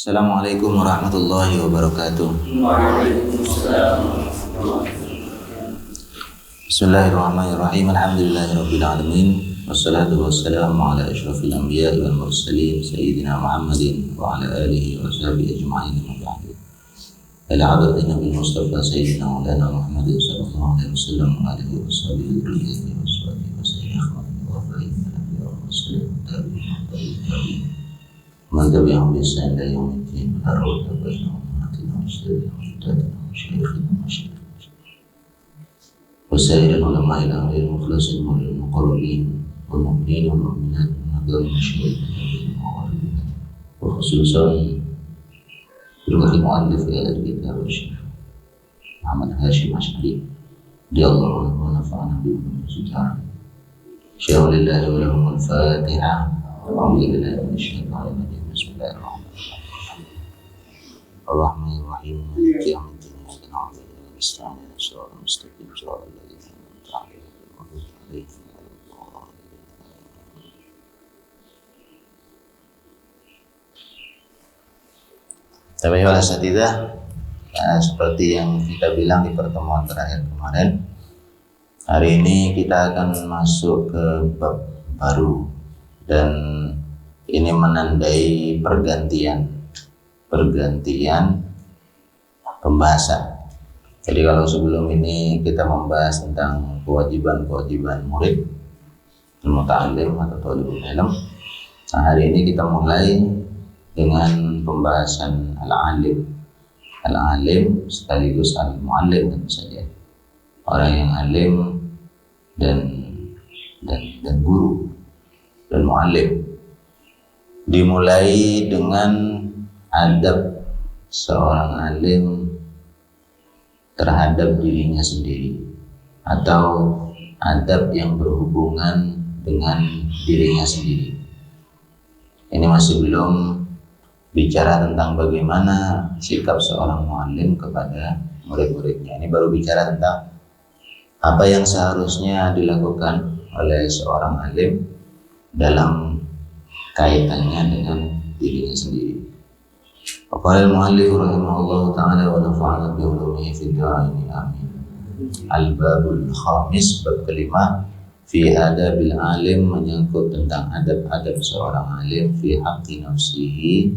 Assalamualaikum warahmatullahi wabarakatuh. Waalaikumsalam. Bismillahirrahmanirrahim. Alhamdulillahirabbil alamin. Wassalatu wassalamu ala asyrafil anbiya'i wal mursalin sayyidina Muhammadin wa ala alihi wa sahbihi ajma'in. Ila hadratin Nabi Mustafa sayyidina Maulana Muhammadin sallallahu alaihi wasallam wa alihi wa sahbihi dzurriyyatihi wa ashabihi wa sayyidina wa bayyana wa sallam tabi'in. Man tabi'ahum bi ihsan ila yaumiddin. Arwah bainahum wa muslimin wa mutatin wa syaikhina wa syaikhina wa sayyidina ulama ila ghairi mukhlasin wa lil muqarrabin wal mu'minin wal mu'minat wa nadhar syaikhina wa khususan berbagai mu'allif ya kitab Syekh Muhammad Hashim Asy'ari radhiyallahu anhu wa nafa'ana bi ulumi sejarah. Syaikhulillah wa lahumul Fatihah. A'udzu billahi minasyaitonir rajim. Bismillahirrahmanirrahim. Ar-Rahmanir-Rahim. Maliki yaumiddin. Iyyaka na'budu wa iyyaka nasta'in. Ihdinas siratal mustaqim. Siratal ladzina an'amta 'alaihim ghairil maghdubi 'alaihim waladdallin. Tabi'ul asatidzah, seperti yang kita bilang di pertemuan terakhir kemarin, hari ini kita akan masuk ke bab baru dan ini menandai pergantian pembahasan. Jadi kalau sebelum ini kita membahas tentang kewajiban murid, muta'allim atau thalibul ilm, nah hari ini kita mulai dengan pembahasan al-alim sekaligus al-mu'allim tentu saja. Orang yang alim dan guru dan mu'allim. Dimulai dengan adab seorang alim terhadap dirinya sendiri atau adab yang berhubungan dengan dirinya sendiri. Ini masih belum bicara tentang bagaimana sikap seorang mu'allim kepada murid-muridnya. Ini baru bicara tentang apa yang seharusnya dilakukan oleh seorang alim dalam kaitannya dengan dirinya sendiri. Qala al-mu'allif rahimahullahu ta'ala wa nafa'ana bi ulumihi fid dharain amin. Al-babul khamis, bab kelima, fi adabil alim, menyangkut tentang adab-adab seorang alim fi haqqi nafsihi,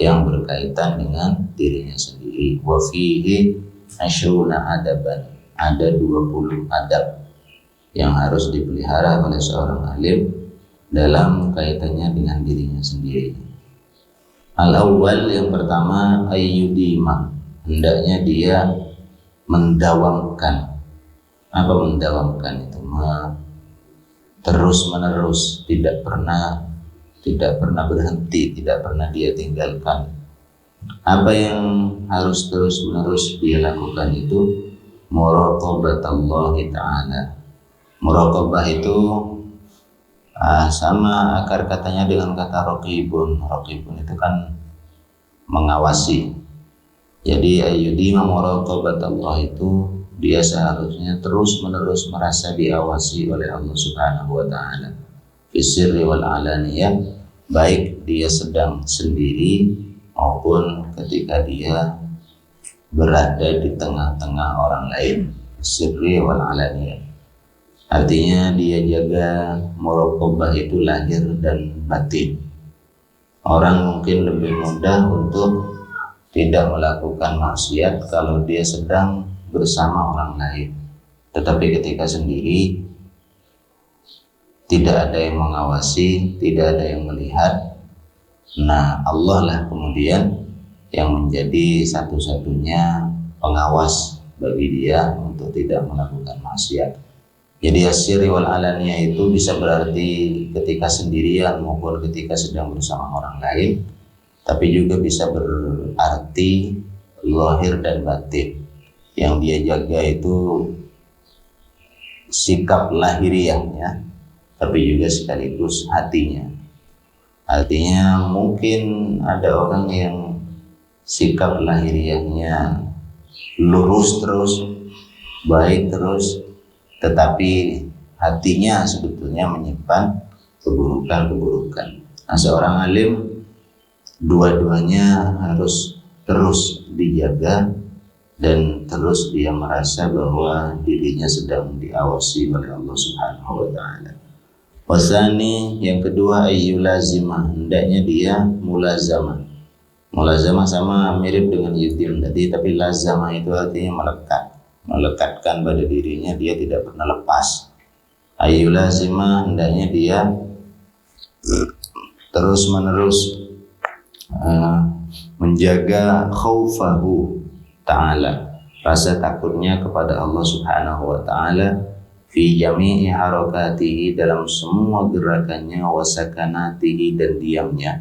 yang berkaitan dengan dirinya sendiri. Wa fihi asyruna adaban, ada 20 adab yang harus dipelihara oleh seorang alim dalam kaitannya dengan dirinya sendiri. Al-awwal, yang pertama, ayyudima, hendaknya dia mendawamkan. Apa mendawamkan itu? Terus menerus, tidak pernah berhenti, tidak pernah dia tinggalkan. Apa yang harus terus menerus dia lakukan itu muraqabatullahi ta'ala. Muraqabah itu sama akar katanya dengan kata raqibun. Raqibun itu kan mengawasi. Jadi ayyudima muraqabatullah itu dia seharusnya terus menerus merasa diawasi oleh Allah Subhanahu wa taala. Fisirri wal alaniyah, baik dia sedang sendiri maupun ketika dia berada di tengah-tengah orang lain. Fisirri wal alaniyah, artinya dia jaga muraqabah itu lahir dan batin. Orang mungkin lebih mudah untuk tidak melakukan maksiat kalau dia sedang bersama orang lain, tetapi ketika sendiri tidak ada yang mengawasi, tidak ada yang melihat. Nah, Allah lah kemudian yang menjadi satu-satunya pengawas bagi dia untuk tidak melakukan maksiat. Jadi asiri wal alaniyah itu bisa berarti ketika sendirian maupun ketika sedang bersama orang lain, tapi juga bisa berarti lahir dan batin. Yang dia jaga itu sikap lahiriahnya, tapi juga sekaligus hatinya. Artinya mungkin ada orang yang sikap lahiriahnya lurus terus, baik terus, tetapi hatinya sebetulnya menyimpan keburukan-keburukan. Nah, seorang alim dua-duanya harus terus dijaga dan terus dia merasa bahwa dirinya sedang diawasi oleh Allah Subhanahu wa taala. Wasani, yang kedua, ayyulazimah, hendaknya dia mulazamah. Mulazamah sama mirip dengan yutim tadi, tapi lazamah itu artinya melekat, melekatkan pada dirinya, dia tidak pernah lepas. Ayyulazimah, hendaknya dia terus menerus menjaga khaufahu ta'ala, rasa takutnya kepada Allah Subhanahu wa ta'ala, fi jami'i harakatihi, dalam semua gerakannya, wasakanatihi, dan diamnya.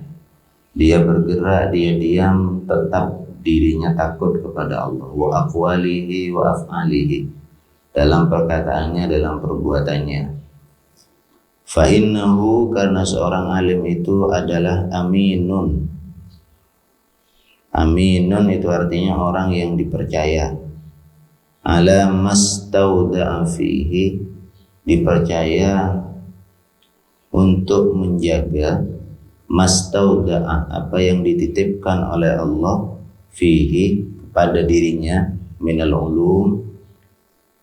Dia bergerak, dia diam, tetap dirinya takut kepada Allah, wa aqwalihi wa af'alihi, dalam perkataannya, dalam perbuatannya. Fa innahu, karena seorang alim itu adalah aminun. Aminun itu artinya orang yang dipercaya. Ala mastauda'a fihi, dipercaya untuk menjaga, mastauda'a, apa yang dititipkan oleh Allah, fihi, kepada dirinya, minal ulum.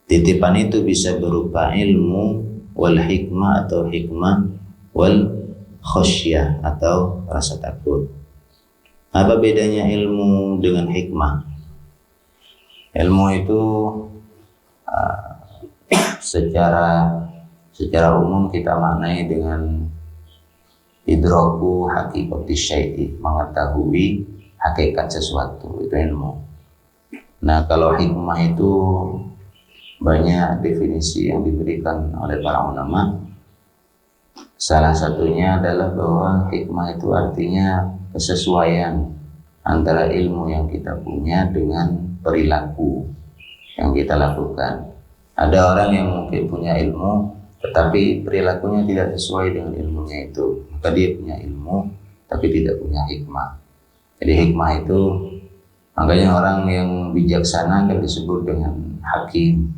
Titipan itu bisa berupa ilmu, wal hikmah atau hikmah, wal khasyah atau rasa takut. Apa bedanya ilmu dengan hikmah? Ilmu itu secara umum kita maknai dengan idraku hakikati syai'i, mengetahui hakikat sesuatu, itu ilmu. Nah, kalau hikmah itu banyak definisi yang diberikan oleh para ulama. Salah satunya adalah bahwa hikmah itu artinya kesesuaian antara ilmu yang kita punya dengan perilaku yang kita lakukan. Ada orang yang mungkin punya ilmu tetapi perilakunya tidak sesuai dengan ilmunya itu, maka dia punya ilmu tapi tidak punya hikmah. Jadi hikmah itu, makanya orang yang bijaksana kan disebut dengan hakim.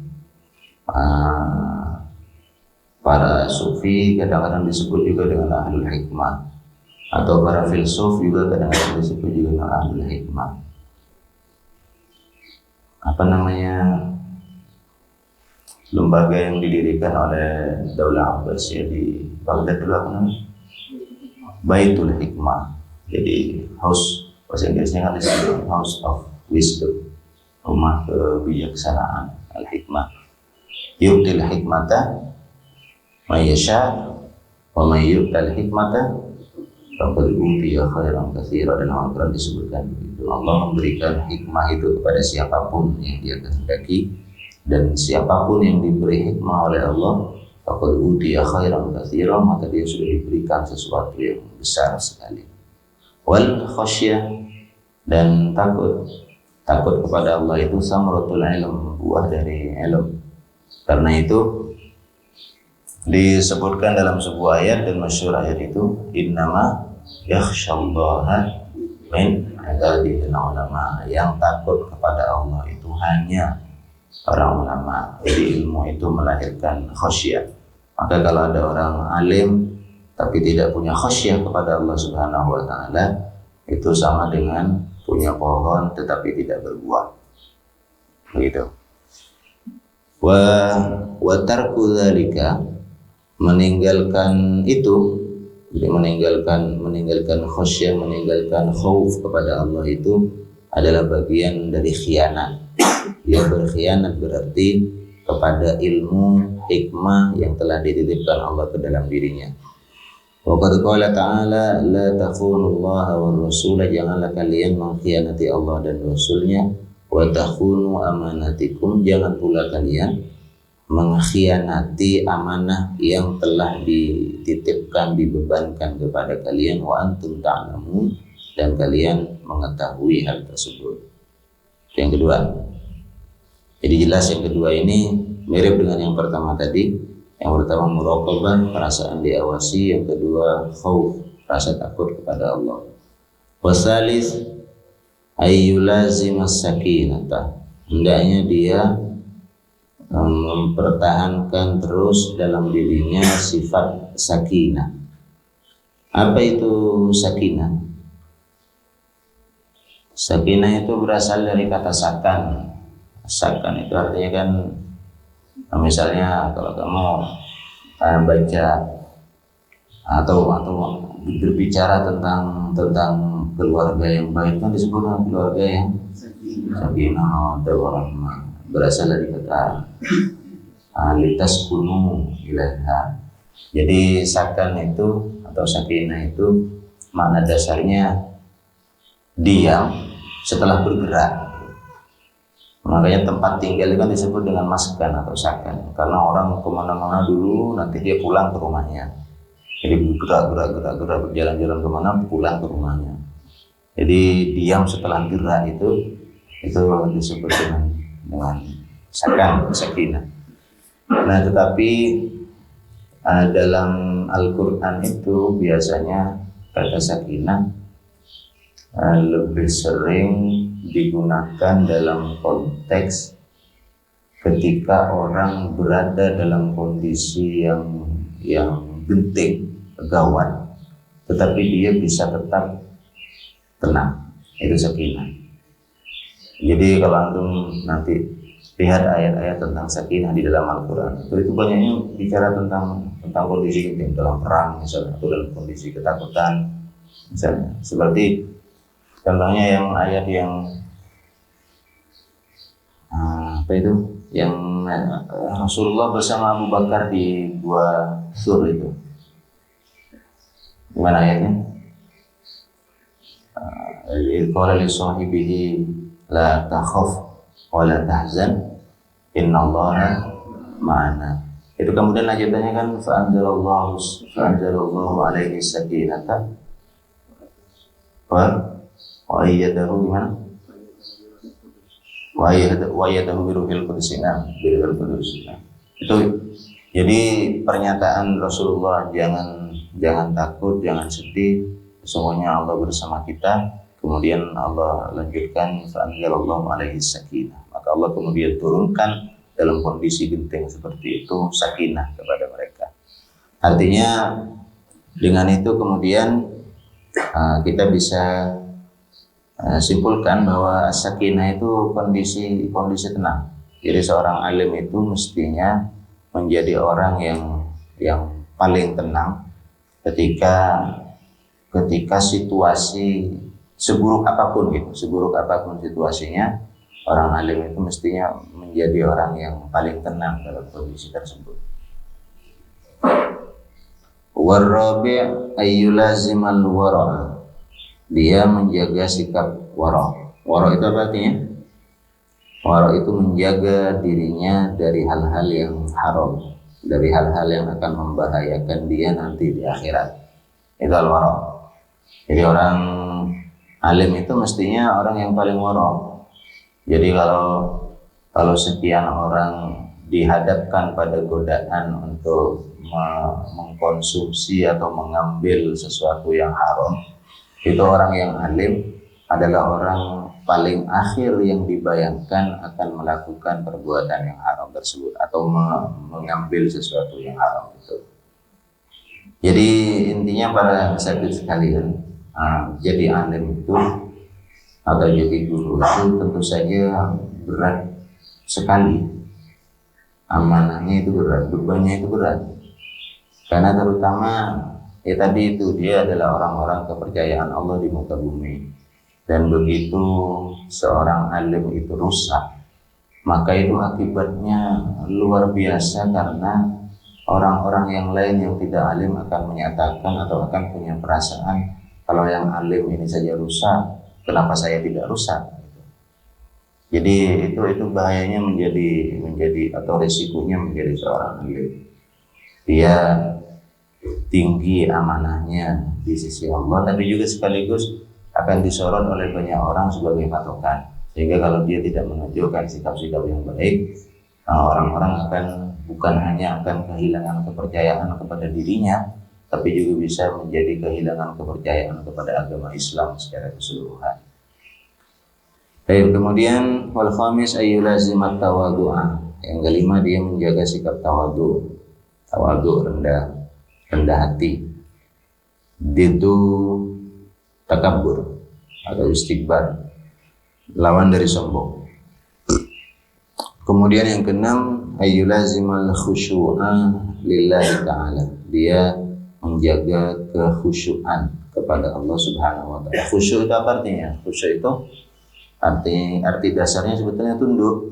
Para sufi kadang-kadang disebut juga dengan ahlul hikmah, atau para filsuf juga kadang-kadang disebut juga dengan ahlul hikmah. Apa namanya, lembaga yang didirikan oleh Daulah Abbasiyah di Baghdad dulu, apa namanya? Baitul Hikmah. Jadi house, bahasa Inggrisnya kan disebut House of Wisdom, rumah kebijaksanaan, al-hikmah. Yu'til hikmata may yasha wa may yu'tal hikmata faqad utiya khairan katsiran. Dalam Al-Quran disebutkan begitu. Allah memberikan hikmah itu kepada siapapun yang dia kehendaki, dan siapapun yang diberi hikmah oleh Allah, faqad utiya khairan katsiran, maka dia sudah diberikan sesuatu yang besar sekali. Wal khasyah, dan takut kepada Allah itu samratul ilm, buah dari ilm. Karena itu disebutkan dalam sebuah ayat, dan masyhur ayat itu, innama yakhsyallaha min ibadihil ulama, yang takut kepada Allah itu hanya para ulama. Jadi ilmu itu melahirkan khasyah. Maka kalau ada orang alim tapi tidak punya khasyah kepada Allah Subhanahu wa taala, itu sama dengan punya pohon tetapi tidak berbuah. Begitu. Wa tarku dzalika, meninggalkan itu, jadi meninggalkan khasyah, meninggalkan khauf kepada Allah itu adalah bagian dari khianat. Dia berkhianat berarti kepada ilmu hikmah yang telah dititipkan Allah ke dalam dirinya. Wa qad qala ta'ala la takhunullaha war rasula, janganlah kalian mengkhianati Allah dan Rasulnya. Wa takhunu amanatikum, jangan pula kalian mengkhianati amanah yang telah dititipkan, dibebankan kepada kalian. Wa antum ta'lamun, dan kalian mengetahui hal tersebut. Yang kedua. Jadi jelas yang kedua ini mirip dengan yang pertama tadi. Yang pertama muraqabah, perasaan diawasi. Yang kedua khauf, rasa takut kepada Allah. Wasalis ayyulazimas sakinata, hendaknya dia mempertahankan terus dalam dirinya sifat sakinah. Apa itu sakinah? Sakinah itu berasal dari kata sakan. Sakan itu artinya kan, misalnya kalau kamu baca atau berbicara tentang keluarga yang baik kan disebut dengan keluarga yang sakinah mawaddah warahmah. Berasal dari kata litas kunu ilaiha. Jadi sakan itu atau sakinah itu makna dasarnya diam setelah bergerak. Makanya tempat tinggal kan disebut dengan maskan atau sakan, karena orang kemana-mana dulu nanti dia pulang ke rumahnya. Jadi gerak berjalan-jalan kemana, pulang ke rumahnya. Jadi diam setelah gerak itu disebut dengan sakan, sakinah. Nah, tetapi dalam Al-Quran itu biasanya kata sakinah lebih sering digunakan dalam konteks ketika orang berada dalam kondisi yang genting, gawat, tetapi dia bisa tetap tenang. Itu sakinah. Jadi kalau antum nanti lihat ayat-ayat tentang sakinah di dalam Al-Quran, itu banyaknya bicara tentang kondisi genting dalam perang misalnya, atau dalam kondisi ketakutan misalnya. Seperti contohnya yang ayat yang yang Rasulullah bersama Abu Bakar di Gua Sur itu. Gimana ayatnya? Qala li sahibihi la takhaf wa la tahzan innallaha ma'ana. Itu kemudian lanjutannya kan fa'anzalallahu alaihi sakinata wa ayyadahu gimana? Wa ayyadahu biruhil qudus. Itu jadi pernyataan Rasulullah, jangan takut, jangan sedih, sesungguhnya Allah bersama kita. Kemudian Allah lanjutkan fa'anzalallahu alaihi sakinah, maka Allah kemudian turunkan dalam kondisi genting seperti itu sakinah kepada mereka. Artinya dengan itu kemudian kita bisa simpulkan bahwa sakinah itu kondisi tenang. Jadi seorang alim itu mestinya menjadi orang yang paling tenang ketika situasi seburuk apapun situasinya, orang alim itu mestinya menjadi orang yang paling tenang dalam kondisi tersebut. Warabi' ayyulazimal wara'. Dia menjaga sikap wara'. Wara' itu apa artinya? Wara' itu menjaga dirinya dari hal-hal yang haram, dari hal-hal yang akan membahayakan dia nanti di akhirat. Itu al-wara'. Jadi orang alim itu mestinya orang yang paling wara'. Jadi kalau sekian orang dihadapkan pada godaan untuk mengkonsumsi atau mengambil sesuatu yang haram, itu orang yang alim adalah orang paling akhir yang dibayangkan akan melakukan perbuatan yang haram tersebut atau mengambil sesuatu yang haram itu. Jadi intinya para sahabat sekalian, jadi alim itu atau jadi guru itu tentu saja berat sekali. Amanahnya itu berat, bebannya itu berat. Karena terutama tadi itu dia adalah orang-orang kepercayaan Allah di muka bumi. Dan begitu seorang alim itu rusak, maka itu akibatnya luar biasa, karena orang-orang yang lain yang tidak alim akan menyatakan atau akan punya perasaan, kalau yang alim ini saja rusak, kenapa saya tidak rusak? Jadi itu bahayanya menjadi atau resikonya menjadi seorang alim. Dia tinggi amanahnya di sisi Allah, tapi juga sekaligus akan disorot oleh banyak orang sebagai patokan. Sehingga kalau dia tidak menunjukkan sikap-sikap yang baik, orang-orang akan bukan hanya akan kehilangan kepercayaan kepada dirinya, tapi juga bisa menjadi kehilangan kepercayaan kepada agama Islam secara keseluruhan. Baik, kemudian wal khamis ayyulazimat tawadhu'a. Yang kelima, dia menjaga sikap tawadhu. Tawadhu, rendah hati. Itu takabbur atau istikbar. lawan dari sombong. Kemudian yang keenam, ayyulazimal khusyu'a lillahi ta'ala. Dia menjaga kekhusyuan kepada Allah Subhanahu wa taala. Khusyuk itu apa artinya? Khusyuk itu arti dasarnya sebetulnya tunduk.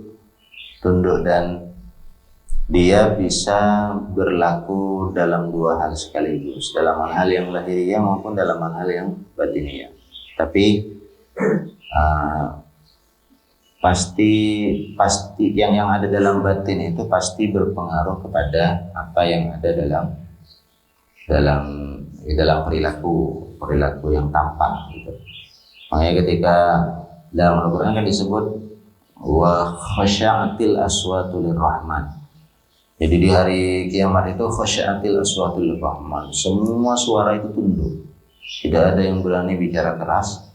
Tunduk, dan dia bisa berlaku dalam dua hal sekaligus, dalam hal yang lahiriah maupun dalam hal yang batiniah. Tapi pasti yang ada dalam batin itu pasti berpengaruh kepada apa yang ada dalam perilaku yang tampak gitu. Makanya ketika dalam Al-Quran kan disebut wa khasya'atil aswatu lirrahman. Jadi di hari kiamat itu khasya'atil aswatu lirrahman, semua suara itu tunduk. Tidak ada yang berani bicara keras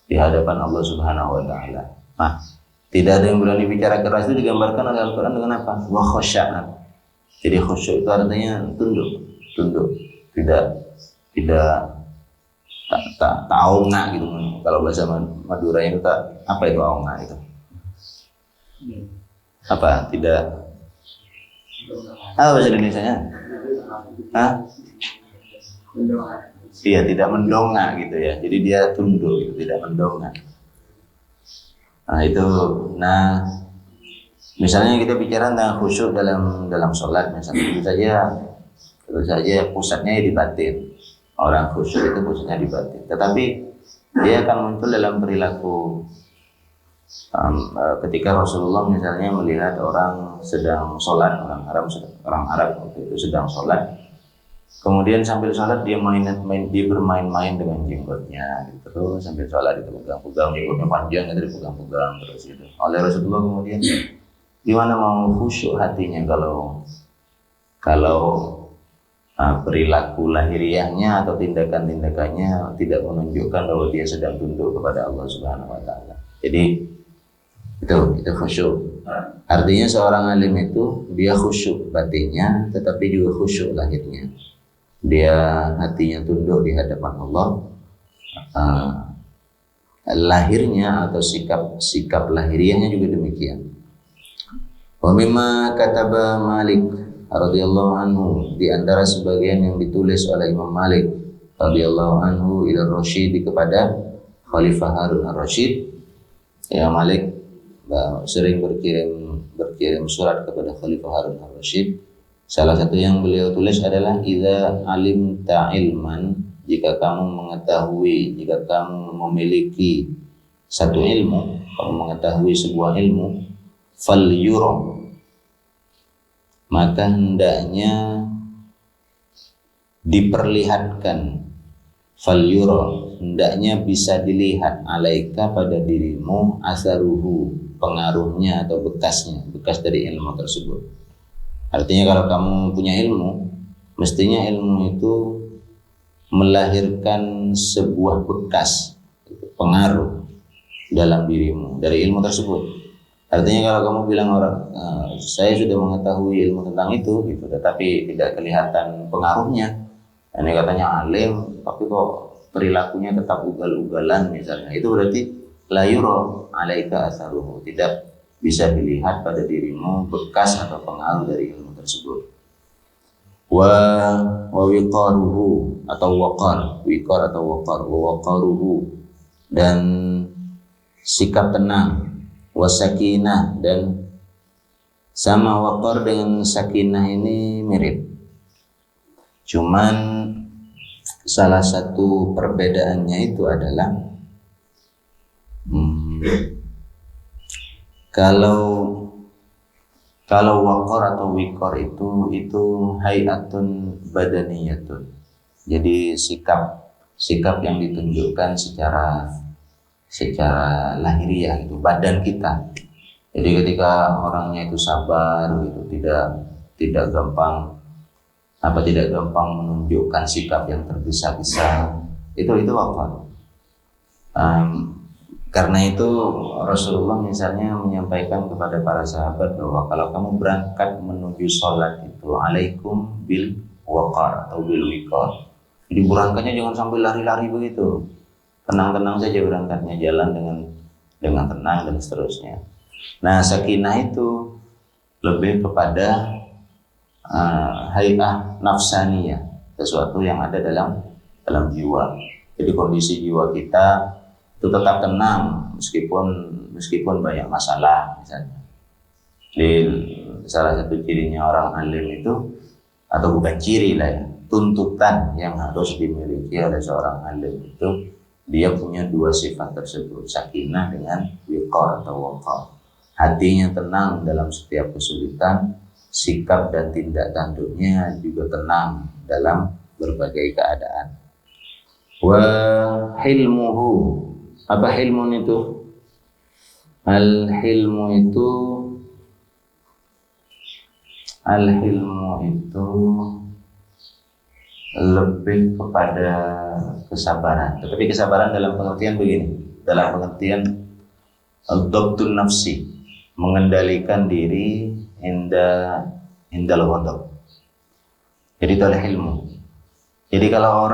di hadapan Allah Subhanahu wa taala. Nah, tidak ada yang berani bicara keras itu digambarkan oleh Al-Quran dengan apa? Wa khasya'at. Jadi khusyuk itu artinya tunduk. Tak aunga gitu. Kalau bahasa Madura itu apa itu aunga itu? Apa? Tidak. Bahasa Indonesianya? Iya, tidak mendongak gitu ya. Jadi dia tunduk gitu, tidak mendongak. Nah, misalnya kita bicara tentang khusyuk dalam sholat, misalnya itu saja pusatnya di batin. Orang khusyuk itu pusatnya di batin. Tetapi dia akan muncul dalam perilaku. Ketika Rasulullah misalnya melihat orang sedang sholat, orang Arab waktu itu sedang sholat, kemudian sambil sholat dia bermain-main dengan jenggotnya gitu. Terus sambil sholat itu pegang-pegang jenggotnya panjang gitu, dipegang-pegang terus gitu. Oleh Rasulullah kemudian, gimana mau khusyuk hatinya kalau perilaku lahiriahnya atau tindakan-tindakannya tidak menunjukkan bahwa dia sedang tunduk kepada Allah Subhanahu wa taala. Jadi itu khusyuk. Artinya seorang alim itu dia khusyuk batinnya tetapi juga khusyuk lahirnya. Dia hatinya tunduk di hadapan Allah. Lahirnya atau sikap lahiriahnya juga demikian. Wa mimma kataba Malik radhiyallahu anhu, di antara sebagian yang ditulis oleh Imam Malik radhiyallahu anhu ila Rasyid, kepada Khalifah Harun ar-Rasyid. Ya, Malik sering berkirim surat kepada Khalifah Harun ar-Rasyid. Salah satu yang beliau tulis adalah idza alimta ilman, jika kamu memiliki satu ilmu, kamu mengetahui sebuah ilmu, fal yura, maka hendaknya diperlihatkan, fal yura, hendaknya bisa dilihat, alaika, pada dirimu, asaruhu, pengaruhnya atau bekas dari ilmu tersebut. Artinya kalau kamu punya ilmu, mestinya ilmu itu melahirkan sebuah bekas, pengaruh dalam dirimu dari ilmu tersebut. Artinya kalau kamu bilang saya sudah mengetahui ilmu tentang itu gitu, tetapi tidak kelihatan pengaruhnya. Ini katanya alim, tapi kok perilakunya tetap ugal-ugalan misalnya, itu berarti la yura alaika asaruhu, tidak bisa dilihat pada dirimu bekas atau pengaruh dari ilmu tersebut. Wa wiqaruhu atau waqaruhu, dan sikap tenang, wasakinah, dan sama waqar dengan sakinah ini mirip. Cuman salah satu perbedaannya itu adalah kalau waqar atau wiqar itu hayatun badaniyatun. Jadi sikap yang ditunjukkan secara lahiriah, itu badan kita. Jadi ketika orangnya itu sabar gitu, tidak gampang menunjukkan sikap yang tergesa-gesa, itu waqar. Karena itu Rasulullah misalnya menyampaikan kepada para sahabat bahwa kalau kamu berangkat menuju sholat itu alaikum bil waqar atau bil wiqar. Jadi berangkatnya jangan sambil lari-lari begitu. Tenang-tenang saja berangkatnya, jalan dengan tenang dan seterusnya. Nah, sakinah itu lebih kepada hay'ah nafsaniyah, sesuatu yang ada dalam jiwa. Jadi kondisi jiwa kita itu tetap tenang meskipun banyak masalah misalnya. Di salah satu cirinya orang alim itu, atau bukan ciri lah ya, tuntutan yang harus dimiliki oleh seorang alim itu, dia punya dua sifat tersebut, sakinah dengan wiqar atau waqar. Hatinya tenang dalam setiap kesulitan, sikap dan tindak tanduknya juga tenang dalam berbagai keadaan. Wa hilmuhu, apa hilmun itu? Al-hilmu itu lebih kepada kesabaran. Tetapi kesabaran dalam pengertian begini, dalam pengertian ad-dabtun nafsi, mengendalikan diri indal ghadab. Jadi itu adalah ilmu. Jadi kalau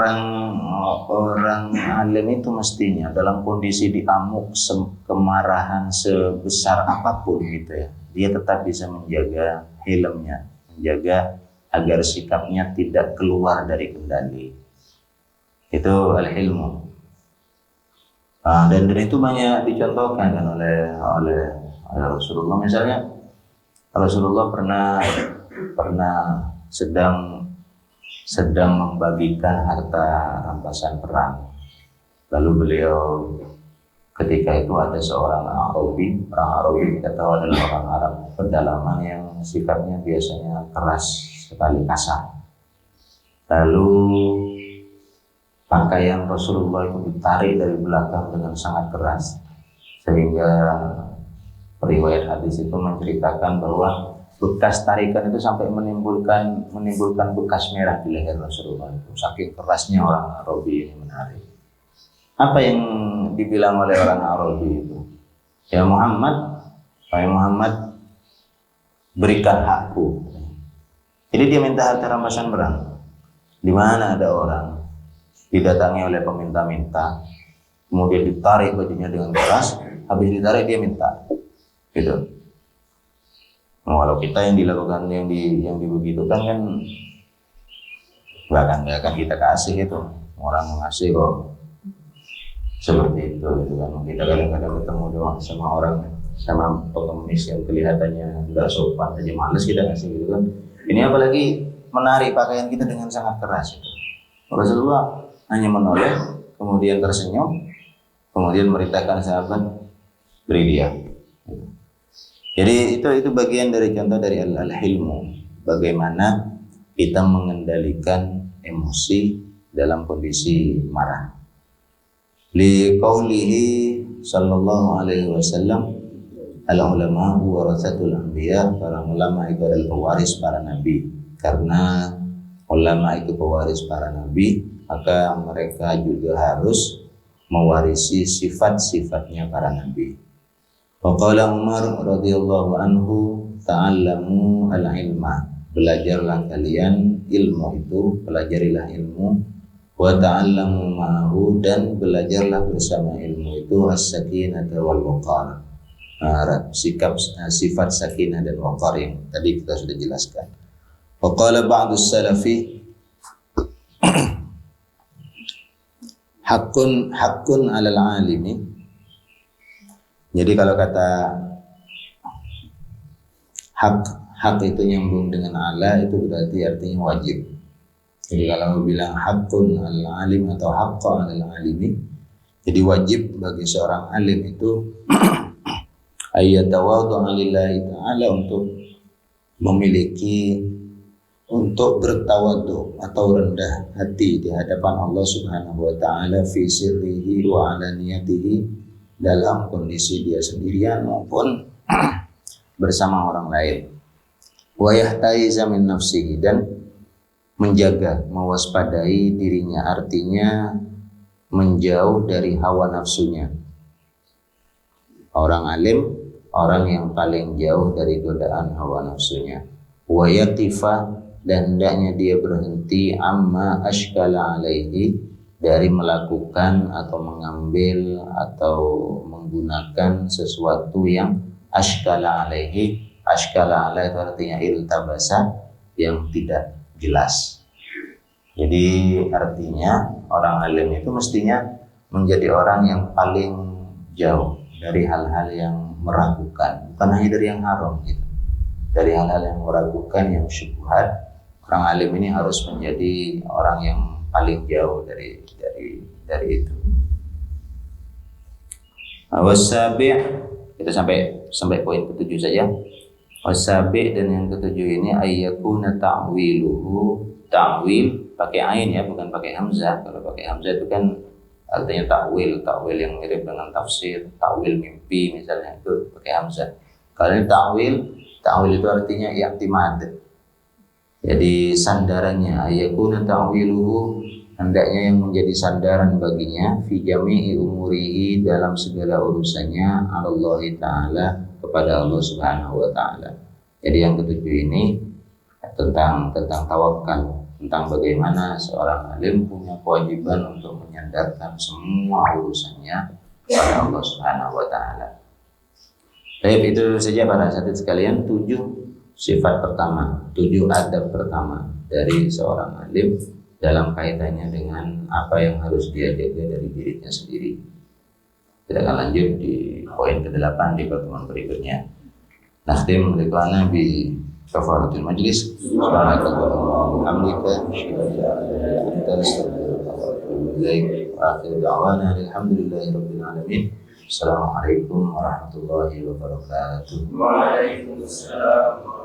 orang alim itu mestinya dalam kondisi diamuk kemarahan sebesar apapun gitu ya, dia tetap bisa menjaga hilmnya, menjaga agar sikapnya tidak keluar dari kendali. Itu al-hilmu. Dan itu banyak dicontohkan kan oleh Rasulullah. Misalnya Rasulullah pernah sedang membagikan harta rampasan perang. Lalu beliau ketika itu ada seorang Arabi. Orang Arabi kita tahu adalah orang Arab pedalaman yang sikapnya biasanya keras sekali, kasar. Lalu pakaian Rasulullah itu ditarik dari belakang dengan sangat keras, sehingga riwayat hadis itu menceritakan bahwa bekas tarikan itu sampai menimbulkan bekas merah di leher Rasulullah itu, saking kerasnya orang Arabi ini menarik. Apa yang dibilang oleh orang Arabi itu? Ya Muhammad, berikan hakku. Jadi dia minta harta rampasan perang. Di mana ada orang didatangi oleh peminta-minta, kemudian ditarik bajunya dengan keras, habis ditarik dia minta, gitu. Walau kita yang dilakukan yang dibegitukan kan nggak akan kita kasih itu, orang mengasih kok seperti itu gitu kan. Kita kadang-kadang ketemu doang sama pengemis yang kelihatannya nggak sopan aja males kita kasih gitu kan. Ini apalagi menarik pakaian kita dengan sangat keras itu. Rasulullah hanya menoleh, kemudian tersenyum, kemudian merintahkan sahabat beri dia. Jadi itu bagian dari contoh dari al-hilmu, bagaimana kita mengendalikan emosi dalam kondisi marah. Li qaulihi sallallahu alaihi wasallam, al-ulama warasatul anbiya, para ulama itu adalah pewaris para nabi. Karena ulama itu pewaris para nabi, maka mereka juga harus mewarisi sifat-sifatnya para nabi. Faqala Umar radhiyallahu anhu, ta'allamu al-ilma, belajarlah kalian ilmu itu, pelajarilah ilmu, wa ta'allamu ma'ahu, dan belajarlah bersama ilmu itu as-sakinata wal waqar, sifat sakinah dan waqar yang tadi kita sudah jelaskan. Faqala ba'dus salafi, haqqun 'alal 'alimi. Jadi kalau kata hak itu nyambung dengan ala, itu berarti artinya wajib. Jadi kalau bilang haqqun 'alal 'alim atau haqqa 'alal 'alimi, jadi wajib bagi seorang alim itu ayyatawadhu lillahi ta'ala, untuk bertawadhu atau rendah hati di hadapan Allah Subhanahu wa taala fi sirrihi wa alaniyatihi, dalam kondisi dia sendirian maupun bersama orang lain. Wa yahtaiza min nafsihi, dan menjaga, mewaspadai dirinya, artinya menjauh dari hawa nafsunya. Orang alim, orang yang paling jauh dari godaan hawa nafsunya. Wa yaqifa, dan hendaknya dia berhenti amma ashkala alaihi, dari melakukan atau mengambil atau menggunakan sesuatu yang ashkala alaihi. Ashkala alaihi itu artinya iltabasa, yang tidak jelas. Jadi artinya orang alim itu mestinya menjadi orang yang paling jauh dari hal-hal yang meragukan, bukan hanya dari yang haram gitu. Dari hal-hal yang meragukan, yang syubhat, orang alim ini harus menjadi orang yang paling jauh dari itu. Wasabi', kita sampai poin ketujuh saja. Wasabi', dan yang ketujuh ini ayyakuna ta'wiluhu, ta'wil pakai ain ya, bukan pakai hamzah. Kalau pakai hamzah itu kan artinya ta'wil yang mirip dengan tafsir, ta'wil mimpi misalnya, itu pakai hamzah. Kalau ini ta'wil itu artinya i'timad. Jadi sandarannya ayyakuna ta'wiluhu, hendaknya yang menjadi sandaran baginya fi jami'i umurihi, dalam segala urusannya, Allah Ta'ala, kepada Allah Subhanahu wa Ta'ala. Jadi yang ketujuh ini tentang tawakal, tentang bagaimana seorang alim punya kewajiban untuk menyandarkan semua urusannya kepada Allah Subhanahu wa Ta'ala. Baik, itu saja para hadirin sekalian, 7 sifat pertama, 7 adab pertama dari seorang alim dalam kaitannya dengan apa yang harus dia jaga dari dirinya sendiri. Kita akan lanjut di poin ke-8 di pertemuan berikutnya. Nakhtim liqa'ana bi kafaratul majlis. Subhanakallahumma wa bihamdika, akhir da'wana alhamdulillahi rabbil alamin. Assalamualaikum warahmatullahi wabarakatuh. Waalaikumsalam.